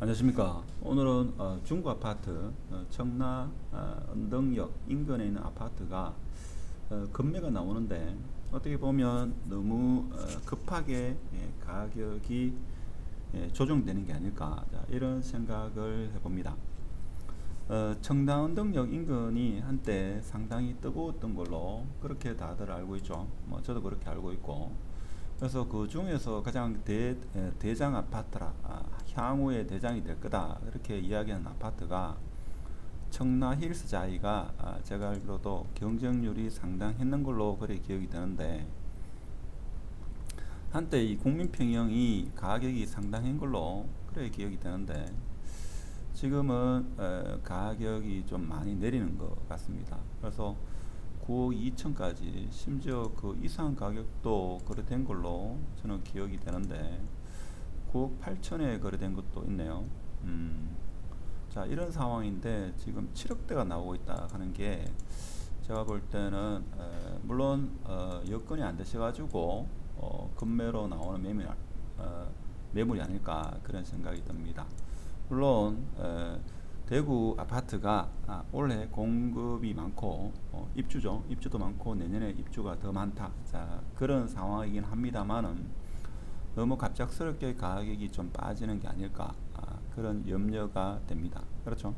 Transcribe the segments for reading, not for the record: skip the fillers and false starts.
안녕하십니까. 오늘은 중구 아파트 청라 언덕역 인근에 있는 아파트가 급매가 나오는데 어떻게 보면 너무 급하게 가격이 조정되는 게 아닐까, 자, 이런 생각을 해봅니다. 청라 언덕역 인근이 한때 상당히 뜨거웠던 걸로 그렇게 다들 알고 있죠. 뭐 저도 그렇게 알고 있고, 그래서 그 중에서 가장 대장 아파트라, 향후에 대장이 될 거다 이렇게 이야기하는 아파트가 청라 힐스자이가, 제가 알기로도 경쟁률이 상당했는 걸로 그래 기억이 되는데, 한때 이 국민평형이 가격이 상당한 걸로 그래 기억이 되는데, 지금은 가격이 좀 많이 내리는 것 같습니다. 그래서 9억 2천까지, 심지어 그 이상 가격도 거래된 걸로 저는 기억이 되는데 9억 8천에 거래된 것도 있네요. 자, 이런 상황인데 지금 7억대가 나오고 있다 하는 게, 제가 볼 때는 물론 여건이 안 되셔가지고 급매로 나오는 매물이 아닐까 그런 생각이 듭니다. 물론 대구 아파트가 올해 공급이 많고 입주도 많고 내년에 입주가 더 많다, 자, 그런 상황이긴 합니다만은 너무 갑작스럽게 가격이 좀 빠지는 게 아닐까, 그런 염려가 됩니다. 그렇죠.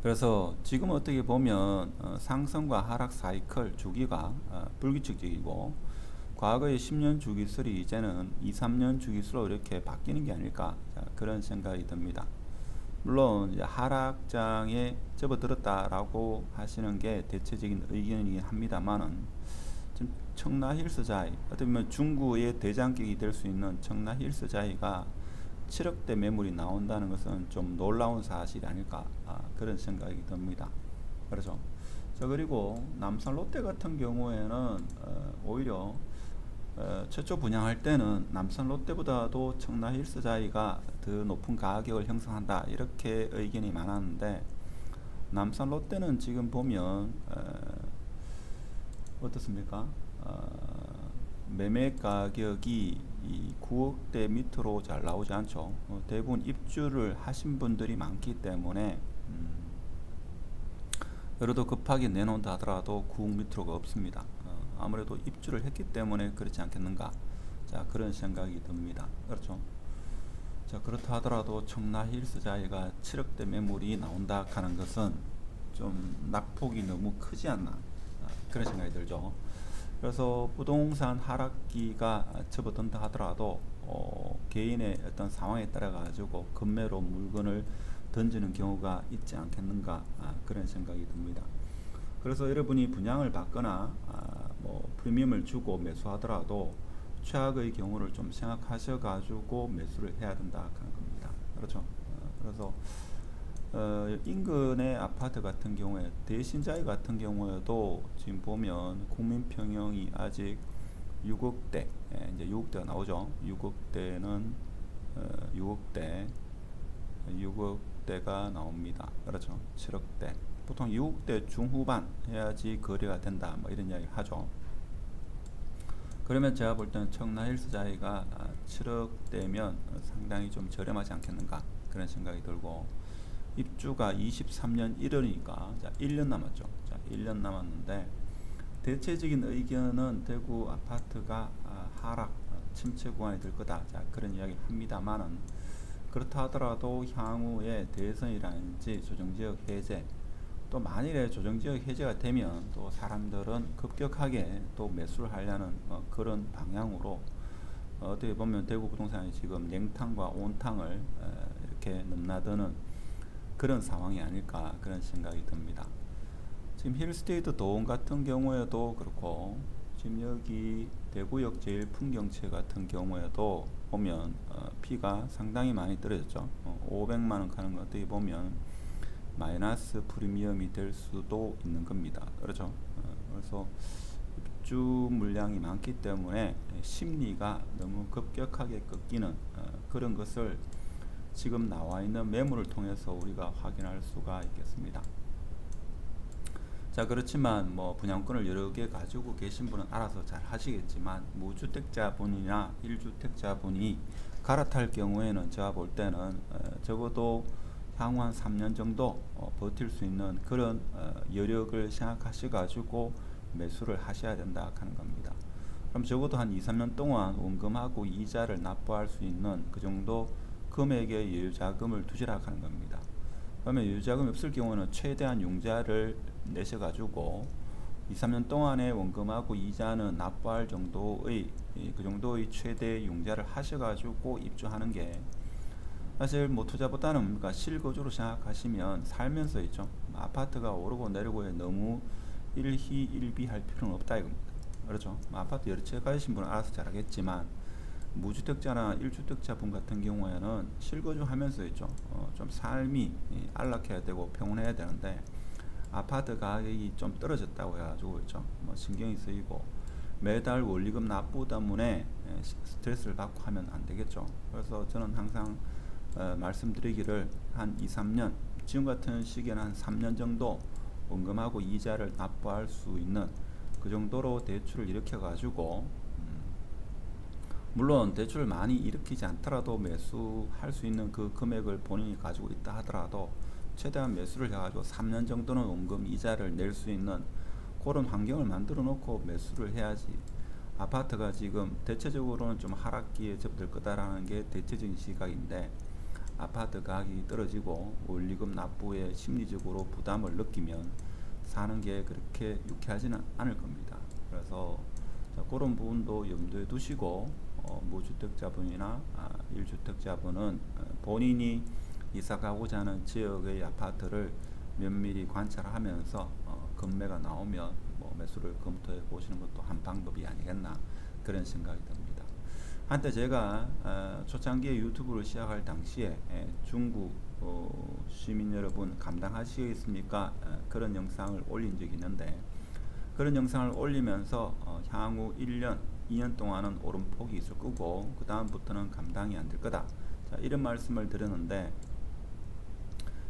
그래서 지금 어떻게 보면 상승과 하락 사이클 주기가 불규칙적이고, 과거의 10년 주기술이 이제는 2, 3년 주기수로 이렇게 바뀌는 게 아닐까, 자, 그런 생각이 듭니다. 물론 이제 하락장에 접어들었다라고 하시는 게 대체적인 의견이긴 합니다만은, 지금 청라 힐스자이, 어떻게 보면 중구의 대장격이 될 수 있는 청라 힐스자이가 7억대 매물이 나온다는 것은 좀 놀라운 사실이 아닐까, 그런 생각이 듭니다. 그렇죠. 자, 그리고 남산 롯데 같은 경우에는 오히려 최초 분양할 때는 남산 롯데보다도 청라 힐스자이가 더 높은 가격을 형성한다 이렇게 의견이 많았는데, 남산 롯데는 지금 보면 어떻습니까? 매매 가격이 이 9억대 밑으로 잘 나오지 않죠. 대부분 입주를 하신 분들이 많기 때문에 그래도 급하게 내놓는다 하더라도 9억 밑으로가 없습니다. 아무래도 입주를 했기 때문에 그렇지 않겠는가, 자, 그런 생각이 듭니다. 그렇죠. 자, 그렇다 하더라도 청라 힐스자이가 7억대 매물이 나온다 하는 것은 좀 낙폭이 너무 크지 않나, 그런 생각이 들죠. 그래서 부동산 하락기가 접어든다 하더라도 개인의 어떤 상황에 따라 가지고 급매로 물건을 던지는 경우가 있지 않겠는가, 그런 생각이 듭니다. 그래서 여러분이 분양을 받거나 뭐 프리미엄을 주고 매수하더라도 최악의 경우를 좀 생각하셔 가지고 매수를 해야 된다 하는 겁니다. 그렇죠. 그래서 인근의 아파트 같은 경우에, 대신자이 같은 경우에도 지금 보면 국민평형이 아직 6억대, 이제 6억대가 나오죠. 6억대는 6억대 6억대가 나옵니다. 그렇죠. 7억대, 보통 6억대 중후반 해야지 거래가 된다, 뭐 이런 이야기 하죠. 그러면 제가 볼 때는 청라 힐스자이가 7억대면 상당히 좀 저렴하지 않겠는가, 그런 생각이 들고, 입주가 23년 1월이니까 자, 1년 남았죠. 자, 1년 남았는데 대체적인 의견은 대구 아파트가 하락, 침체 구간이 될 거다, 자, 그런 이야기를 합니다만은, 그렇다 하더라도 향후에 대선이라든지 조정지역 해제, 또 만일에 조정지역 해제가 되면 또 사람들은 급격하게 또 매수를 하려는 그런 방향으로, 어떻게 보면 대구 부동산이 지금 냉탕과 온탕을 이렇게 넘나드는 그런 상황이 아닐까, 그런 생각이 듭니다. 지금 힐스테이트 도움 같은 경우에도 그렇고, 지금 여기 대구역 제일 풍경채 같은 경우에도 보면 피가 상당히 많이 떨어졌죠. 500만원 가는 거 어떻게 보면 마이너스 프리미엄이 될 수도 있는 겁니다. 그렇죠. 그래서 입주 물량이 많기 때문에 심리가 너무 급격하게 꺾이는 그런 것을 지금 나와 있는 매물을 통해서 우리가 확인할 수가 있겠습니다. 자, 그렇지만 뭐 분양권을 여러 개 가지고 계신 분은 알아서 잘 하시겠지만, 무주택자분이나 1주택자분이 갈아탈 경우에는 제가 볼 때는 적어도 향후 한 3년 정도 버틸 수 있는 그런 여력을 생각하셔 가지고 매수를 하셔야 된다 하는 겁니다. 그럼 적어도 한 2, 3년 동안 원금하고 이자를 납부할 수 있는 그 정도 금액의 여유자금을 두시라 하는 겁니다. 그러면 여유자금이 없을 경우는 최대한 융자를 내셔가지고 2, 3년 동안의 원금하고 이자는 납부할 정도의 그 정도의 최대 융자를 하셔가지고 입주하는 게 사실 뭐 투자보다는 뭡니까 실거주로 생각하시면 살면서 있죠. 아파트가 오르고 내리고 너무 일희일비할 필요는 없다 이겁니다. 그렇죠. 아파트 여러 채 가지신 분은 알아서 잘하겠지만 무주택자나 1주택자 분 같은 경우에는 실거주 하면서 있죠. 좀 삶이 안락해야 되고 평온해야 되는데 아파트 가격이 좀 떨어졌다고 해가지고 있죠. 뭐 신경이 쓰이고 매달 원리금 납부 때문에 스트레스를 받고 하면 안 되겠죠. 그래서 저는 항상 말씀드리기를 한 2, 3년 지금 같은 시기에는 한 3년 정도 원금하고 이자를 납부할 수 있는 그 정도로 대출을 일으켜 가지고 물론 대출을 많이 일으키지 않더라도 매수할 수 있는 그 금액을 본인이 가지고 있다 하더라도 최대한 매수를 해가지고 3년 정도는 원금 이자를 낼 수 있는 그런 환경을 만들어 놓고 매수를 해야지. 아파트가 지금 대체적으로는 좀 하락기에 접될 거다라는 게 대체적인 시각인데 아파트 가격이 떨어지고 원리금 납부에 심리적으로 부담을 느끼면 사는 게 그렇게 유쾌하지는 않을 겁니다. 그래서 그런 부분도 염두에 두시고 무주택자분이나 1주택자분은 본인이 이사 가고자 하는 지역의 아파트를 면밀히 관찰하면서 금매가 나오면 뭐 매수를 검토해 보시는 것도 한 방법이 아니겠나 그런 생각이 듭니다. 한때 제가 초창기에 유튜브를 시작할 당시에 중국 시민 여러분 감당하시겠습니까? 그런 영상을 올린 적이 있는데 그런 영상을 올리면서 향후 1년, 2년 동안은 오름폭이 있을 거고 그 다음부터는 감당이 안 될 거다. 자, 이런 말씀을 드렸는데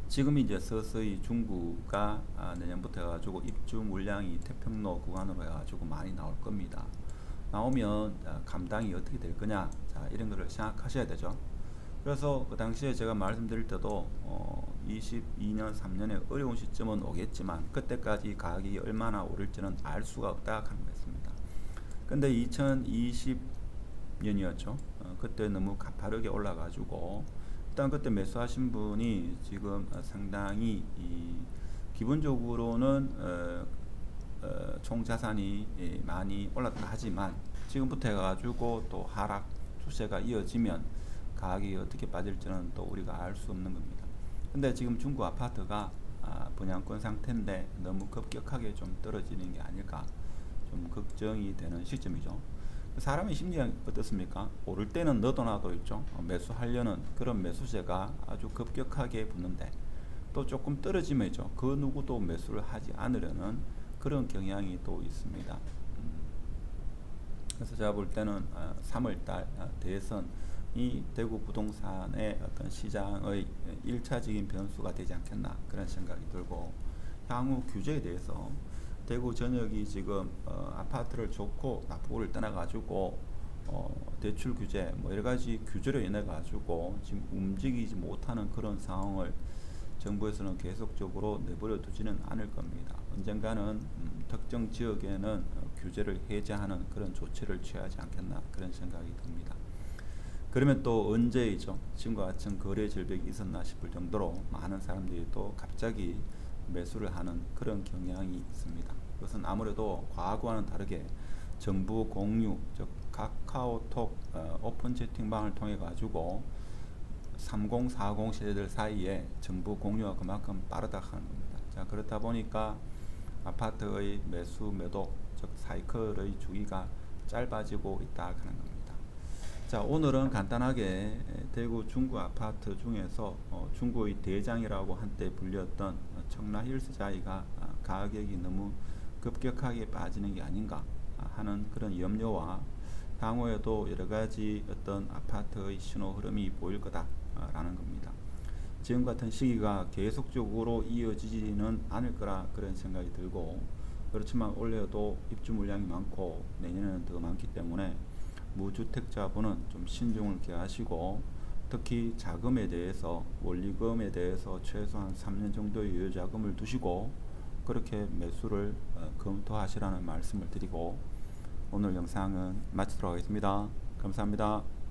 지금 이제 서서히 중구가 내년부터 해가지고 입주 물량이 태평로 구간으로 해가지고 많이 나올 겁니다. 나오면 감당이 어떻게 될 거냐, 자, 이런 거를 생각하셔야 되죠. 그래서 그 당시에 제가 말씀드릴 때도 22년, 3년에 어려운 시점은 오겠지만 그때까지 가격이 얼마나 오를지는 알 수가 없다 하는 것입니다. 근데 2020년이었죠. 그때 너무 가파르게 올라가지고 일단 그때 매수하신 분이 지금 상당히 기본적으로는 총 자산이 많이 올랐다 하지만 지금부터 해가지고 또 하락 추세가 이어지면 가격이 어떻게 빠질지는 또 우리가 알 수 없는 겁니다. 근데 지금 중고 아파트가 분양권 상태인데 너무 급격하게 좀 떨어지는 게 아닐까 좀 걱정이 되는 시점이죠. 사람의 심리가 어떻습니까? 오를 때는 너도 나도 있죠. 매수하려는 그런 매수세가 아주 급격하게 붙는데 또 조금 떨어지면죠. 그 누구도 매수를 하지 않으려는 그런 경향이 또 있습니다. 그래서 제가 볼 때는 3월달 대선이 대구 부동산의 어떤 시장의 1차적인 변수가 되지 않겠나 그런 생각이 들고 향후 규제에 대해서 대구 전역이 지금 아파트를 좋고 나쁘고를 떠나가지고 대출 규제 뭐 여러가지 규제로 인해 가지고 지금 움직이지 못하는 그런 상황을 정부에서는 계속적으로 내버려 두지는 않을 겁니다. 언젠가는 특정 지역에는 규제를 해제하는 그런 조치를 취하지 않겠나 그런 생각이 듭니다. 그러면 또 언제이죠? 지금과 같은 거래 절벽이 있었나 싶을 정도로 많은 사람들이 또 갑자기 매수를 하는 그런 경향이 있습니다. 그것은 아무래도 과거와는 다르게 정부 공유, 즉 카카오톡 오픈 채팅방을 통해 가지고 30, 40 세대들 사이에 정부 공유가 그만큼 빠르다 하는 겁니다. 자, 그렇다 보니까 아파트의 매수, 매도, 즉 사이클의 주기가 짧아지고 있다 하는 겁니다. 자, 오늘은 간단하게 대구 중구 아파트 중에서 중구의 대장이라고 한때 불렸던 청라힐스자이가 가격이 너무 급격하게 빠지는 게 아닌가 하는 그런 염려와 향후에도 여러가지 어떤 아파트의 신호 흐름이 보일 거다라는 겁니다. 지금 같은 시기가 계속적으로 이어지지는 않을 거라 그런 생각이 들고, 그렇지만 올해도 입주 물량이 많고 내년에는 더 많기 때문에 무주택자분은 좀 신중을 기하시고, 특히 자금에 대해서 원리금에 대해서 최소한 3년 정도의 여유자금을 두시고 그렇게 매수를 검토하시라는 말씀을 드리고 오늘 영상은 마치도록 하겠습니다. 감사합니다.